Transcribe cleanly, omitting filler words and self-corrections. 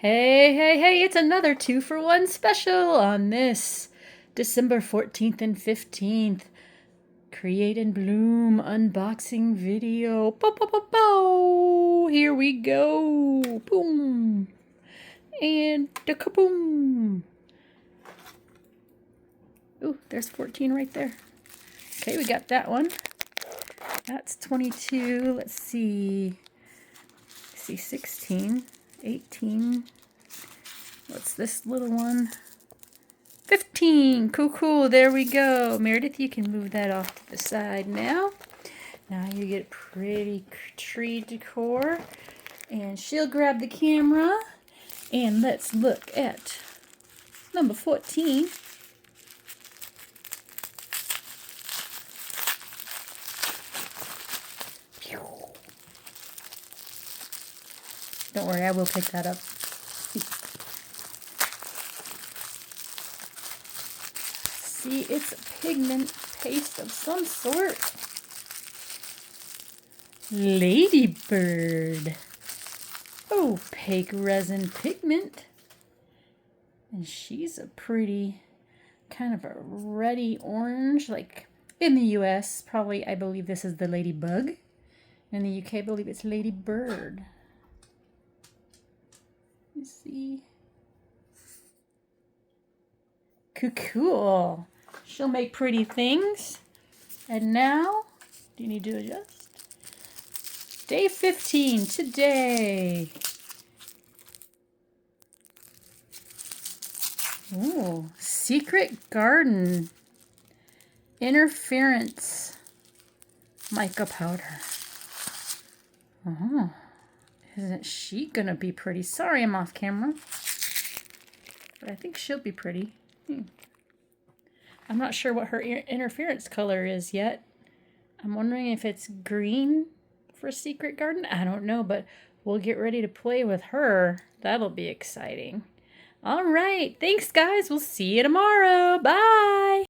Hey, hey, hey, it's another 2-for-1 special on this December 14th and 15th. Create and Bloom unboxing video. Bow, bow, bow, bow. Here we go. Boom. And da kaboom. Ooh, there's 14 right there. Okay, we got that one. That's 22. Let's see. 16, 18. What's this little one? 15. Cool. There we go. Meredith, you can move that off to the side now. Now you get pretty tree decor. And she'll grab the camera. And let's look at number 14. Don't worry, I will pick that up. See, it's a pigment paste of some sort. Ladybird. Opaque resin pigment. And she's a pretty kind of a reddy orange, like in the US, probably I believe this is the ladybug. In the UK, I believe it's ladybird. You see? Cool. She'll make pretty things. And now, do you need to adjust? Day 15, today. Ooh, Secret Garden. Interference mica powder. Oh, isn't she gonna be pretty? Sorry I'm off camera. But I think she'll be pretty. I'm not sure what her interference color is yet. I'm wondering if it's green for Secret Garden. I don't know, but we'll get ready to play with her. That'll be exciting. All right. Thanks, guys. We'll see you tomorrow. Bye.